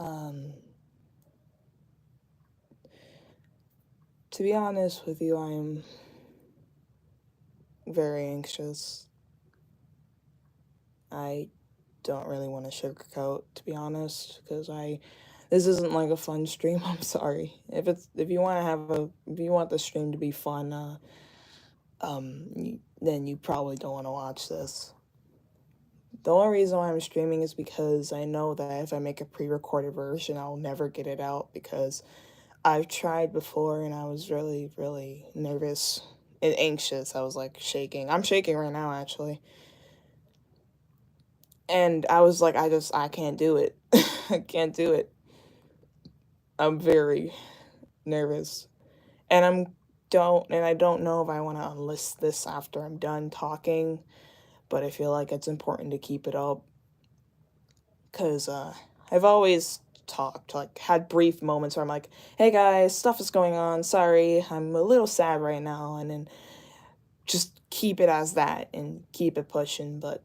Um, to be honest with you, I'm very anxious. I don't really want to sugarcoat, to be honest, because this isn't like a fun stream. I'm sorry. If you want to if you want the stream to be fun, then you probably don't want to watch this. The only reason why I'm streaming is because I know that if I make a pre-recorded version, I'll never get it out because I've tried before and I was really, really nervous and anxious. I was like shaking. I'm shaking right now, actually. And I was like, I can't do it. I can't do it. I'm very nervous. And I don't know if I want to enlist this after I'm done talking, but I feel like it's important to keep it up because I've always talked, like, had brief moments where I'm like, hey guys, stuff is going on, sorry, I'm a little sad right now, and then just keep it as that and keep it pushing. But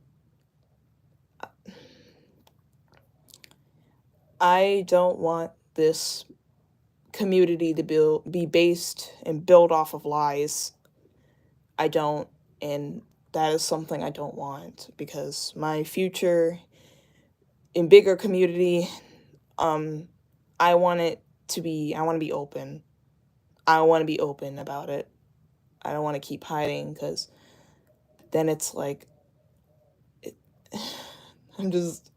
I don't want this community to be based and build off of lies. I don't, and that is something I don't want because my future in bigger community, um, I want to be open. I want to be open about it. I don't want to keep hiding because then it's like, it, I'm just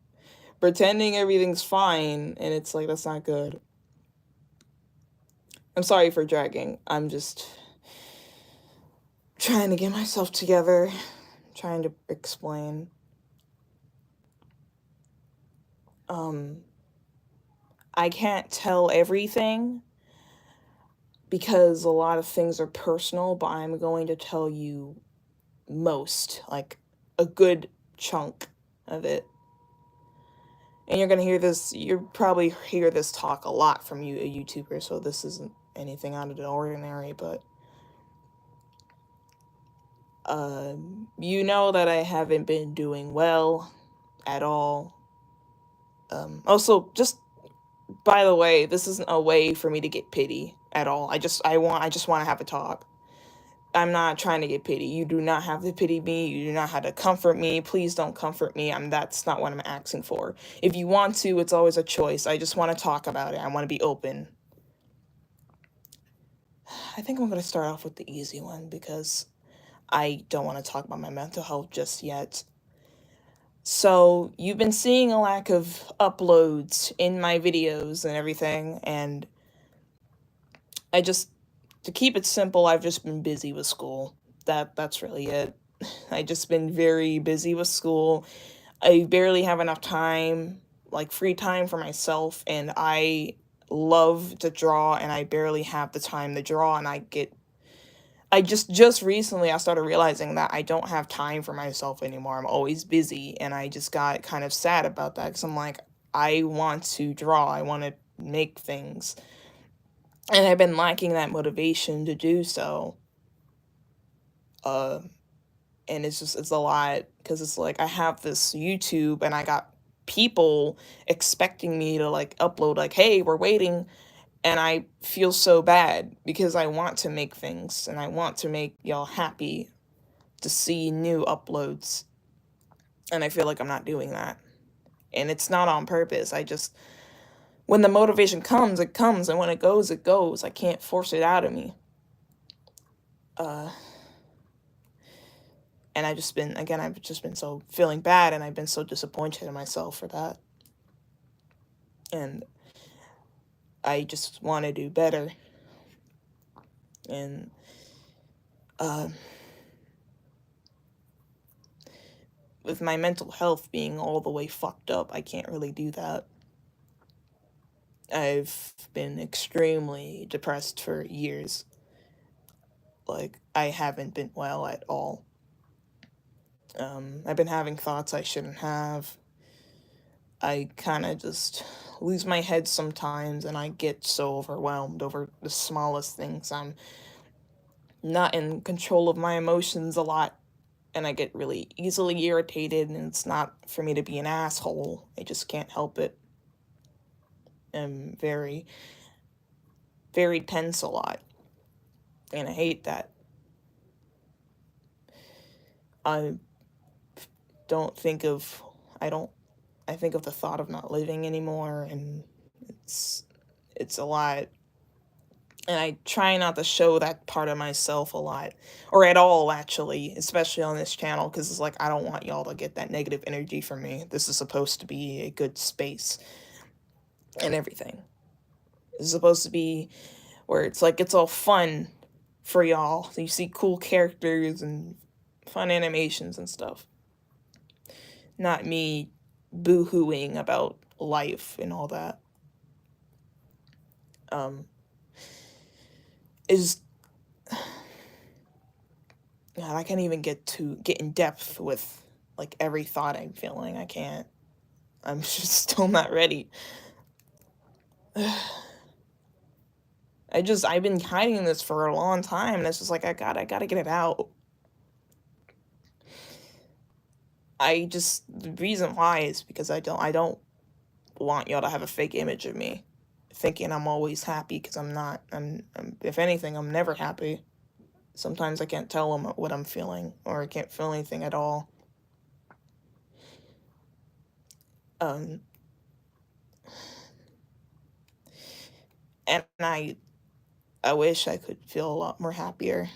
pretending everything's fine, and it's like, that's not good. I'm sorry for dragging. I'm just trying to get myself together, trying to explain. I can't tell everything because a lot of things are personal, but I'm going to tell you most, like a good chunk of it. And you're gonna hear this, you probably hear this talk a lot from you, a YouTuber, so this isn't anything out of the ordinary, but you know that I haven't been doing well at all. Also, just by the way, this isn't a way for me to get pity at all. I just want to have a talk. I'm not trying to get pity. You do not have to pity me. You do not have to comfort me. Please don't comfort me. That's not what I'm asking for. If you want to, it's always a choice. I just want to talk about it. I want to be open. I think I'm going to start off with the easy one because I don't want to talk about my mental health just yet. So, you've been seeing a lack of uploads in my videos and everything, and I just, to keep it simple, I've just been busy with school. That's really it. I just been very busy with school. I barely have enough time, like free time for myself, and I love to draw and I barely have the time to draw, and I just recently I started realizing that I don't have time for myself anymore. I'm always busy, and I just got kind of sad about that cuz I'm like, I want to draw. I want to make things. And I've been lacking that motivation to do so. Uh and it's a lot because it's like I have this YouTube and I got people expecting me to like upload, like, hey, we're waiting, and I feel so bad because I want to make things and I want to make y'all happy to see new uploads, and I feel like I'm not doing that, and it's not on purpose. I just, when the motivation comes, it comes, and when it goes, it goes. I can't force it out of me. And I've just been so feeling bad, and I've been so disappointed in myself for that. And I just want to do better. And, with my mental health being all the way fucked up, I can't really do that. I've been extremely depressed for years. Like, I haven't been well at all. I've been having thoughts I shouldn't have. I kind of just lose my head sometimes, and I get so overwhelmed over the smallest things. I'm not in control of my emotions a lot, and I get really easily irritated, and it's not for me to be an asshole. I just can't help it. am very, very tense a lot. And I hate that. I don't think of, I don't, I think of the thought of not living anymore, and it's, it's a lot. And I try not to show that part of myself a lot, or at all, actually, especially on this channel, because it's like, I don't want y'all to get that negative energy from me. This is supposed to be a good space and everything. It's supposed to be where it's like, it's all fun for y'all. So you see cool characters and fun animations and stuff. Not me boo-hooing about life and all that. Is God, I can't even get in depth with like every thought I'm feeling. I can't. I'm just still not ready. I've been hiding this for a long time, and it's just like I gotta get it out. The reason why is because I don't want y'all to have a fake image of me, thinking I'm always happy, because I'm not. If anything, I'm never happy. Sometimes I can't tell them what I'm feeling, or I can't feel anything at all. And I wish I could feel a lot more happier.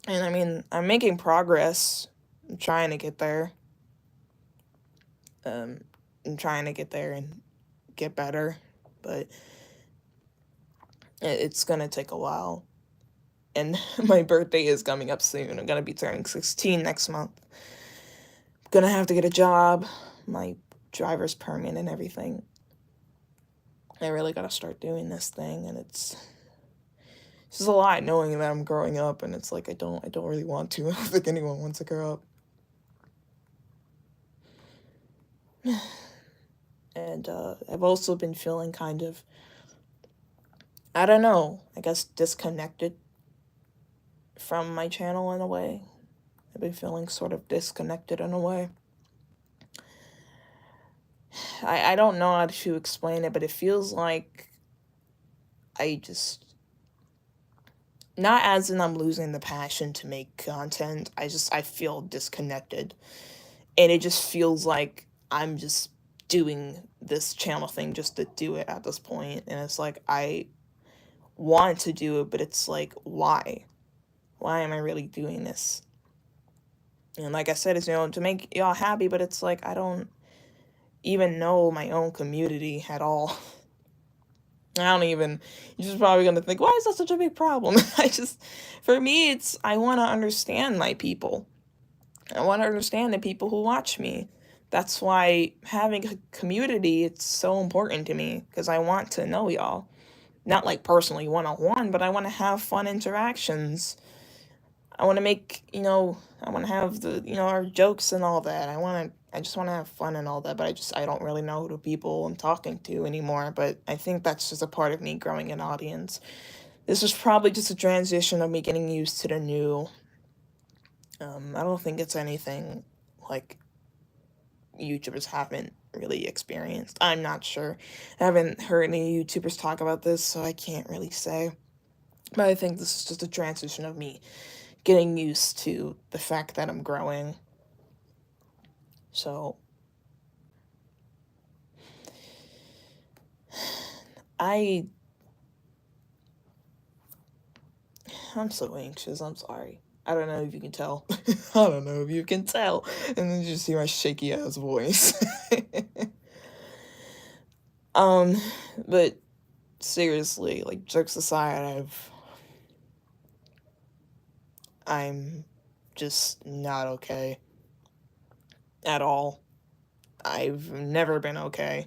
And I mean, I'm making progress. I'm trying to get there. I'm trying to get there and get better, but it's gonna take a while. And my birthday is coming up soon. I'm gonna be turning 16 next month. I'm gonna have to get a job, my driver's permit and everything. I really gotta start doing this thing, and it's just a lot knowing that I'm growing up, and it's like I don't really want to. I don't think anyone wants to grow up. And I've also been feeling kind of, I don't know, I guess disconnected from my channel in a way. I've been feeling sort of disconnected in a way. I don't know how to explain it, but it feels like I just, not as in I'm losing the passion to make content, I feel disconnected. And it just feels like I'm just doing this channel thing just to do it at this point. And it's like, I want to do it, but it's like, why? Why am I really doing this? And like I said, it's, to make y'all happy, but it's like, I don't even know my own community at all. I don't even, you're just probably going to think, why is that such a big problem? For me, I want to understand my people. I want to understand the people who watch me. That's why having a community, it's so important to me, because I want to know y'all. Not like personally one-on-one, but I want to have fun interactions. I want to make, I want to have our jokes and all that. I just want to have fun and all that, but I don't really know who the people I'm talking to anymore, but I think that's just a part of me growing an audience. This was probably just a transition of me getting used to the new. I don't think it's anything like YouTubers haven't really experienced. I'm not sure. I haven't heard any YouTubers talk about this, so I can't really say. But I think this is just a transition of me getting used to the fact that I'm growing. So I'm so anxious. I'm sorry. I don't know if you can tell. I don't know if you can tell. And then you just hear my shaky ass voice. But seriously, like, jokes aside, I'm just not okay at all. I've never been okay,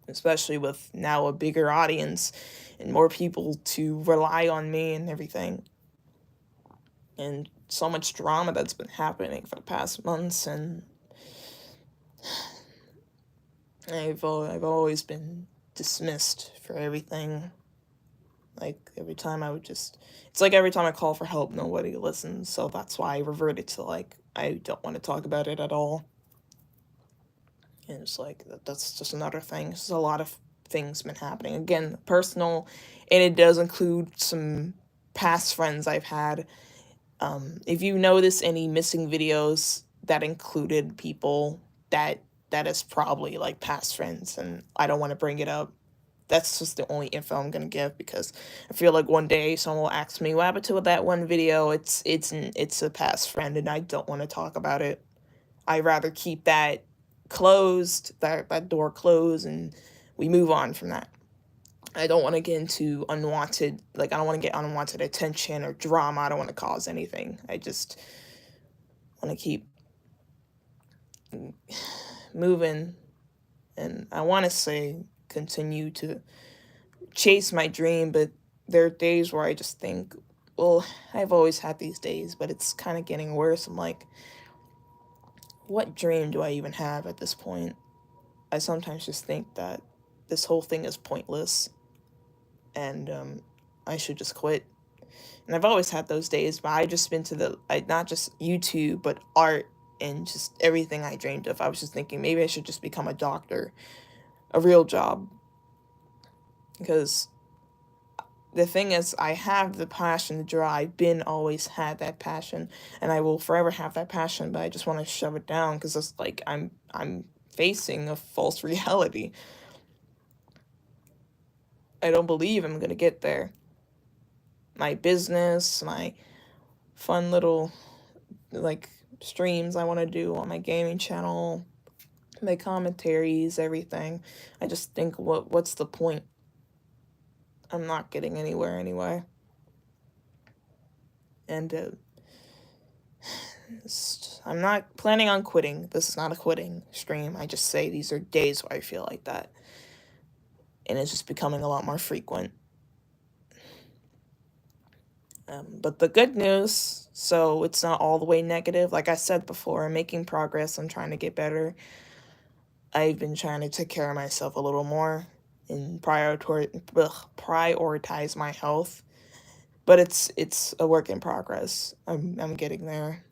especially with now a bigger audience and more people to rely on me and everything, and so much drama that's been happening for the past months. And I've always been dismissed for everything. Like, every time it's like every time I call for help, nobody listens. So that's why I reverted to, like, I don't want to talk about it at all. And it's like, that's just another thing. It's a lot of things been happening. Again, personal, and it does include some past friends I've had. If you notice any missing videos that included people that that is probably like past friends, and I don't want to bring it up. That's just the only info I'm gonna give because I feel like one day someone will ask me what happened to that one video. It's a past friend, and I don't want to talk about it. I'd rather keep that closed, that door closed, and we move on from that. I don't want to get into unwanted, like, I don't want to get unwanted attention or drama. I don't want to cause anything. I just want to keep moving. And I want to say, continue to chase my dream, but there are days where I just think, well, I've always had these days, but it's kind of getting worse. I'm like, what dream do I even have at this point? I sometimes just think that this whole thing is pointless, and I should just quit. And I've always had those days, but I just been to not just YouTube, but art and just everything I dreamed of. I was just thinking maybe I should just become a doctor, a real job. Because the thing is, I have the passion to draw. I've been always had that passion, and I will forever have that passion, but I just want to shove it down because it's like I'm facing a false reality. I don't believe I'm gonna get there. My business, my fun little like streams I want to do on my gaming channel, my commentaries, everything. I just think what's the point? I'm not getting anywhere anyway. And I'm not planning on quitting. This is not a quitting stream. I just say these are days where I feel like that. And it's just becoming a lot more frequent. But the good news, so it's not all the way negative. Like I said before, I'm making progress. I'm trying to get better. I've been trying to take care of myself a little more and prioritize my health. But it's a work in progress. I'm getting there.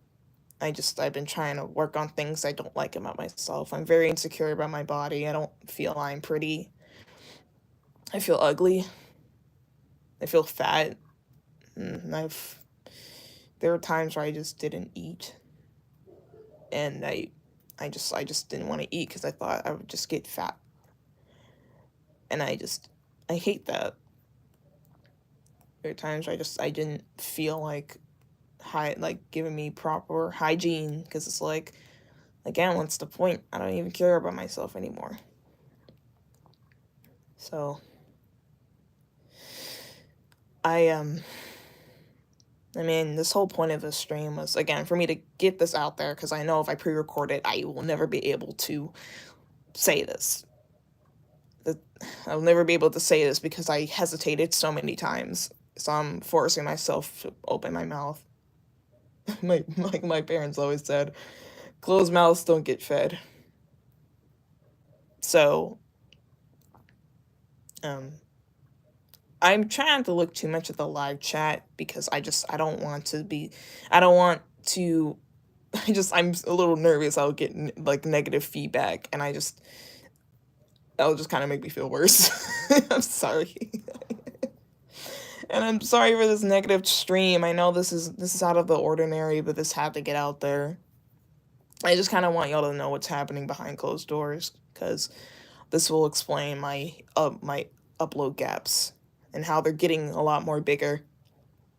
I've been trying to work on things I don't like about myself. I'm very insecure about my body. I don't feel I'm pretty. I feel ugly. I feel fat. There were times where I just didn't eat, and I just didn't want to eat because I thought I would just get fat, and I hate that. There were times where I didn't feel like giving me proper hygiene because it's like, again, what's the point? I don't even care about myself anymore. So I mean, this whole point of this stream was, again, for me to get this out there, because I know if I pre-record it, I will never be able to say this. I'll never be able to say this because I hesitated so many times. So I'm forcing myself to open my mouth. Like my parents always said, closed mouths don't get fed. So, I'm trying to look too much at the live chat because I don't want to, I'm a little nervous I'll get like negative feedback, and that'll just kind of make me feel worse. I'm sorry. And I'm sorry for this negative stream. I know this is out of the ordinary, but this had to get out there. I just kind of want y'all to know what's happening behind closed doors, because this will explain my upload gaps and how they're getting a lot more bigger.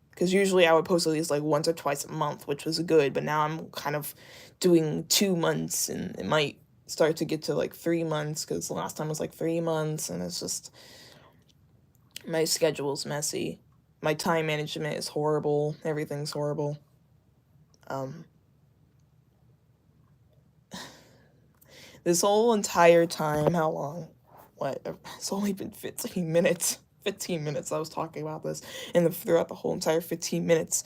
Because usually I would post at least like once or twice a month, which was good, but now I'm kind of doing 2 months, and it might start to get to like 3 months, because the last time was like 3 months, and it's just, my schedule's messy. My time management is horrible. Everything's horrible. This whole entire time, how long? What? It's only been 15 minutes. 15 minutes I was talking about this, and throughout the whole entire 15 minutes,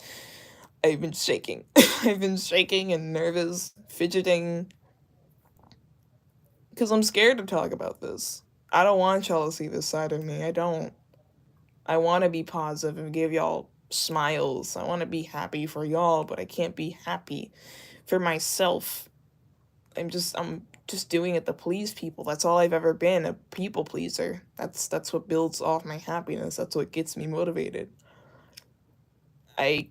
I've been shaking. I've been shaking and nervous, fidgeting, because I'm scared to talk about this. I don't want y'all to see this side of me. I don't. I want to be positive and give y'all smiles. I want to be happy for y'all, but I can't be happy for myself. I'm just doing it to please people. That's all I've ever been, a people pleaser. That's what builds off my happiness. That's what gets me motivated. I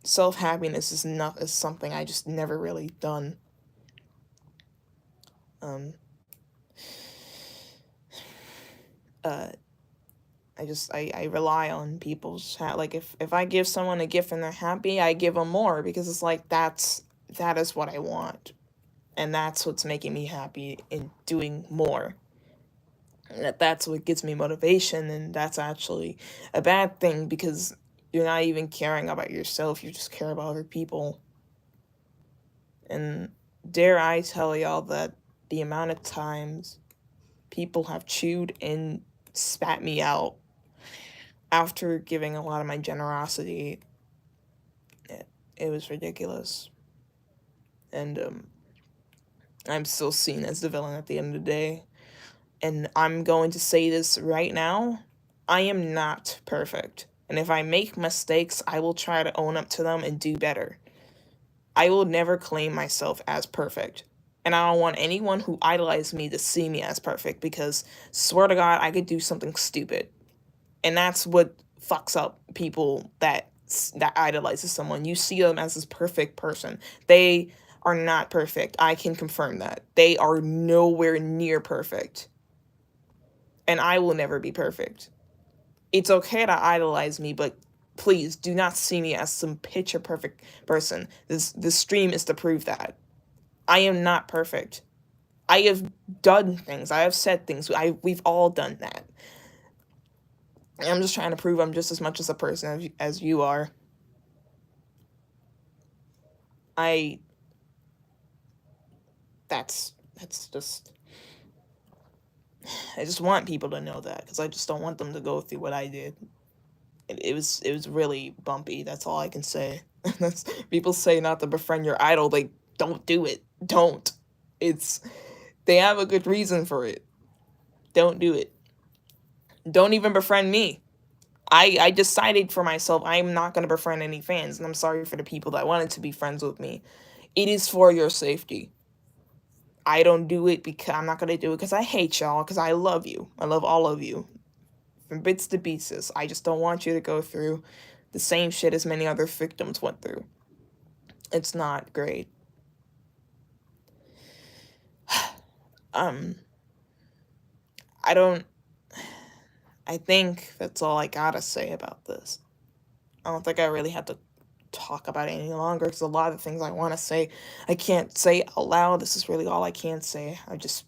Self-happiness is something I just never really done. Um uh I rely on like if I give someone a gift and they're happy, I give them more because it's like that is what I want. And that's what's making me happy in doing more. And that's what gives me motivation, and that's actually a bad thing because you're not even caring about yourself, you just care about other people. And dare I tell y'all that the amount of times people have chewed and spat me out after giving a lot of my generosity, it was ridiculous. And I'm still seen as the villain at the end of the day. And I'm going to say this right now, I am not perfect. And if I make mistakes, I will try to own up to them and do better. I will never claim myself as perfect. And I don't want anyone who idolizes me to see me as perfect because, swear to God, I could do something stupid. And that's what fucks up people that idolizes someone. You see them as this perfect person. They are not perfect. I can confirm that. They are nowhere near perfect. And I will never be perfect. It's okay to idolize me, but please do not see me as some picture perfect person. This stream is to prove that. I am not perfect. I have done things. I have said things. We've all done that. I'm just trying to prove I'm just as much as a person as you are. I that's just I just want people to know that because I just don't want them to go through what I did. It was really bumpy. That's all I can say. That's people say not to befriend your idol. Like, don't do it. Don't. It's They have a good reason for it. Don't do it. Don't even befriend me. I decided for myself I'm not going to befriend any fans, and I'm sorry for the people that wanted to be friends with me. It is for your safety. I don't do it because I'm not going to do it because I hate y'all, because I love you. I love all of you. From bits to pieces. I just don't want you to go through the same shit as many other victims went through. It's not great. Um, I don't. I think that's all I gotta say about this. I don't think I really have to talk about it any longer because a lot of the things I want to say, I can't say out loud. This is really all I can say. I just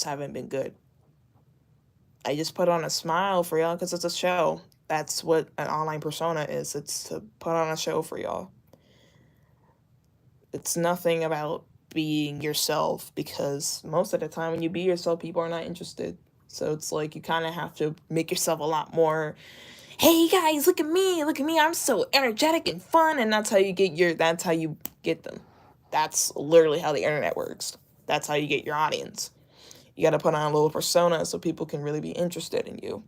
haven't been good. I just put on a smile for y'all because it's a show. That's what an online persona is. It's to put on a show for y'all. It's nothing about being yourself because most of the time when you be yourself, people are not interested. So it's like you kind of have to make yourself a lot more, hey guys, look at me, I'm so energetic and fun, and that's how you get them. That's literally how the internet works. That's how you get your audience. You got to put on a little persona so people can really be interested in you.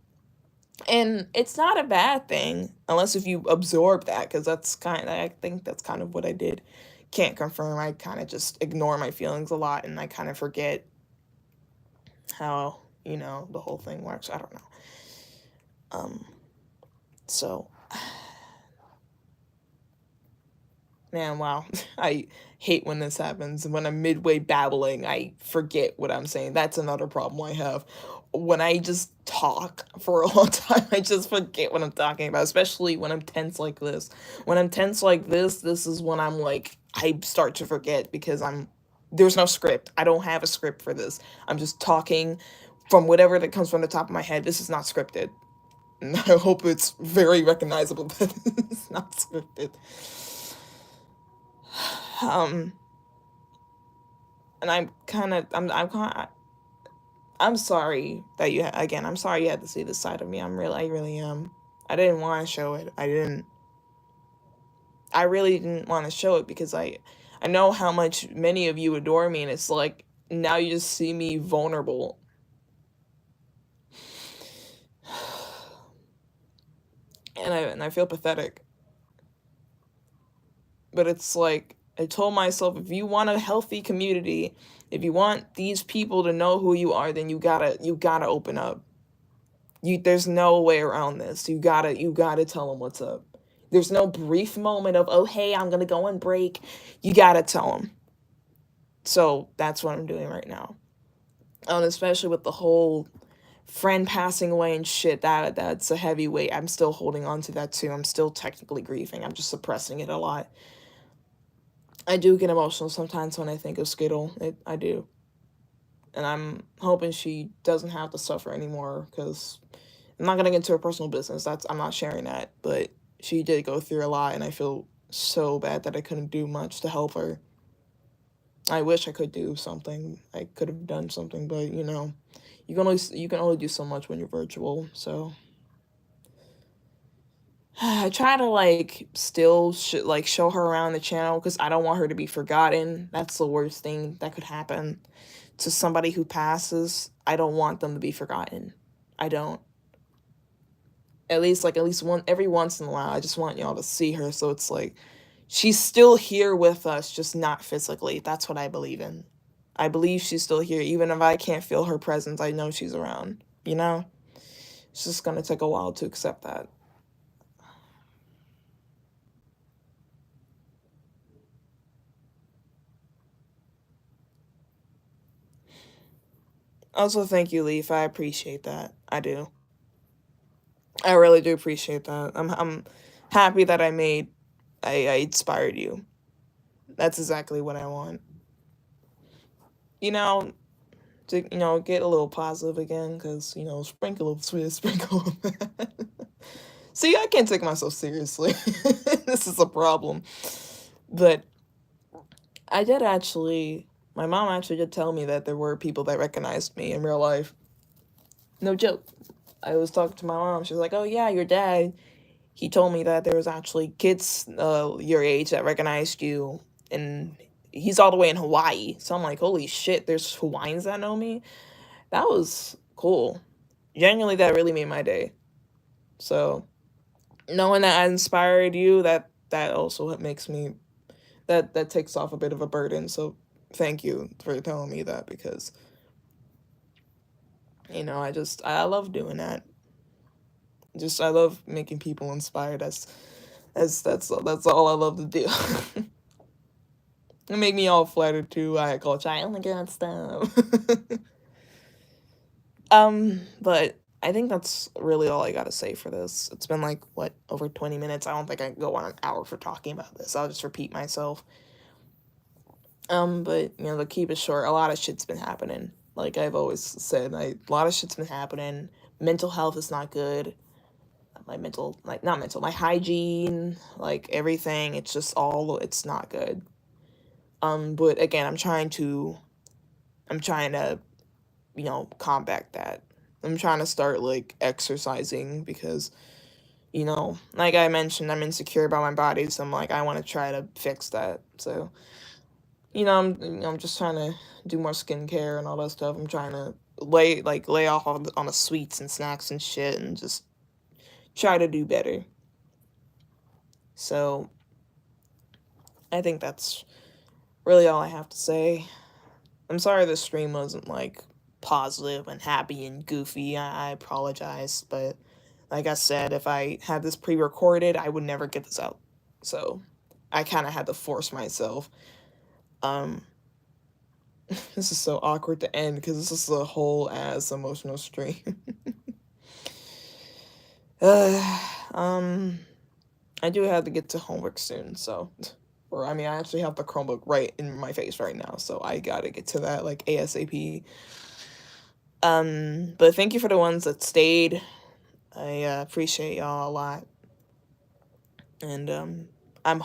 And it's not a bad thing unless if you absorb that, because I think that's kind of what I did. Can't confirm. I kind of just ignore my feelings a lot, and I kind of forget how, the whole thing works. I don't know. So, man, wow. I hate when this happens. When I'm midway babbling, I forget what I'm saying. That's another problem I have. When I just talk for a long time, I just forget what I'm talking about, especially when I'm tense like this. When I'm tense like this is when I'm like, I start to forget because there's no script. I don't have a script for this. I'm just talking from whatever that comes from the top of my head. This is not scripted. And I hope it's very recognizable that it's not scripted. Um, and I'm sorry that again, I'm sorry you had to see this side of me. I really am. I didn't want to show it. I really didn't want to show it because I know how much many of you adore me, and it's like now you just see me vulnerable. And I feel pathetic. But it's like I told myself, if you want a healthy community, if you want these people to know who you are, then you gotta open up. There's no way around this. You gotta tell them what's up. There's no brief moment of, oh hey, I'm gonna go on break. You gotta tell them. So that's what I'm doing right now. Especially with the whole friend passing away and shit, that's a heavy weight. I'm still holding on to that too. I'm still technically grieving. I'm just suppressing it a lot. I do get emotional sometimes when I think of Skittle. I do. And I'm hoping she doesn't have to suffer anymore, because I'm not gonna get into her personal business. I'm not sharing that, but she did go through a lot, and I feel so bad that I couldn't do much to help her. I wish I could do something. I could have done something, but you can only do so much when you're virtual. So I try to like still like show her around the channel, because I don't want her to be forgotten. That's the worst thing that could happen to somebody who passes. I don't want them to be forgotten. I don't. At least one every once in a while, I just want y'all to see her, so it's like she's still here with us, just not physically. That's what I believe in. I believe she's still here, even if I can't feel her presence. I know she's around. You know, it's just gonna take a while to accept that. Also, thank you, Leaf. I appreciate that. I do. I really do appreciate that. I'm happy that I inspired you. That's exactly what I want. You know, to get a little positive again, because sprinkle of sweet, sprinkle of that. See, I can't take myself seriously. This is a problem. But I did actually. My mom actually did tell me that there were people that recognized me in real life. No joke. I was talking to my mom. She was like, "Oh yeah, your dad. He told me that there was actually kids your age that recognized you, and he's all the way in Hawaii." So I'm like, "Holy shit! There's Hawaiians that know me." That was cool. Genuinely, that really made my day. So knowing that I inspired you, that also makes me that takes off a bit of a burden. So thank you for telling me that, because I love doing that. Just I love making people inspired. That's all I love to do. It make me all flattered too. I call Chai, oh my god, stop. But I think that's really all I gotta say for this. It's been like, what, over 20 minutes? I don't think I can go on an hour for talking about this. I'll just repeat myself. But to keep it short, a lot of shit's been happening. Like I've always said, a lot of shit's been happening. Mental health is not good. My mental, like, not mental, my hygiene, like everything, it's not good. But again, I'm trying to combat that. I'm trying to start like exercising, because like I mentioned, I'm insecure about my body, so I'm like, I want to try to fix that. So I'm just trying to do more skincare and all that stuff. I'm trying to lay off on the sweets and snacks and shit, and just try to do better. So I think that's really all I have to say. I'm sorry the stream wasn't like positive and happy and goofy. I apologize, but like I said, if I had this pre-recorded, I would never get this out. So I kind of had to force myself. Um, this is so awkward to end, because this is a whole ass emotional stream. um, I do have to get to homework soon, so, or I mean, I actually have the Chromebook right in my face right now, so I gotta get to that like ASAP. But thank you for the ones that stayed. I appreciate y'all a lot, and I'm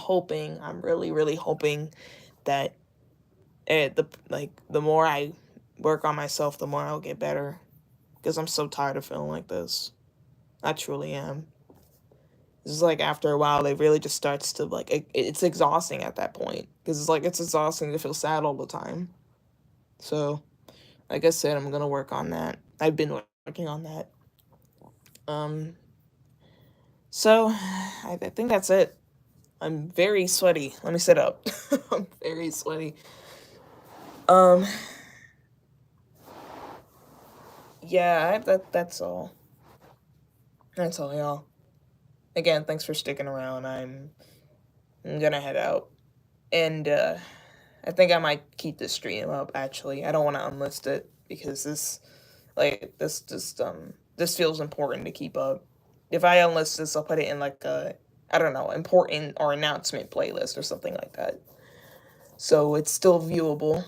really, really hoping that the more I work on myself, the more I'll get better, because I'm so tired of feeling like this. I truly am. It's like after a while, it really just starts to like it's exhausting at that point, because it's exhausting to feel sad all the time. So, like I said, I'm gonna work on that. I've been working on that. Um, so I think that's it. I'm very sweaty. Let me sit up. I'm very sweaty. Um, yeah, that's all. That's all, y'all. Again, thanks for sticking around. I'm gonna head out. And I think I might keep this stream up actually. I don't want to unlist it because this feels important to keep up. If I unlist this, I'll put it in like a, I don't know, important or announcement playlist or something like that. So it's still viewable.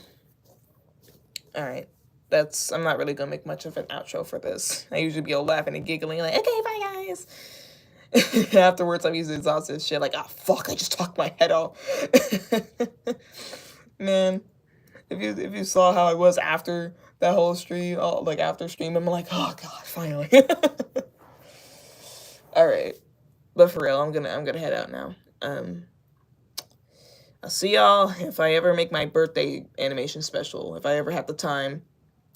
All right. I'm not really gonna make much of an outro for this. I usually be all laughing and giggling like, okay, bye guys. Afterwards, I'm usually exhausted as shit. Like, ah, fuck, I just talked my head off. Man, if you saw how I was after that whole stream, like after stream, I'm like, oh god, finally. All right, but for real, I'm gonna head out now. I'll see y'all if I ever make my birthday animation special. If I ever have the time,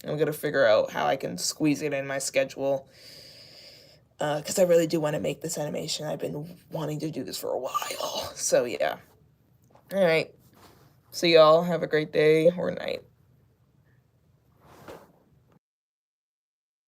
I'm gonna figure out how I can squeeze it in my schedule. Because I really do want to make this animation. I've been wanting to do this for a while. So yeah. All right. See y'all. Have a great day or night.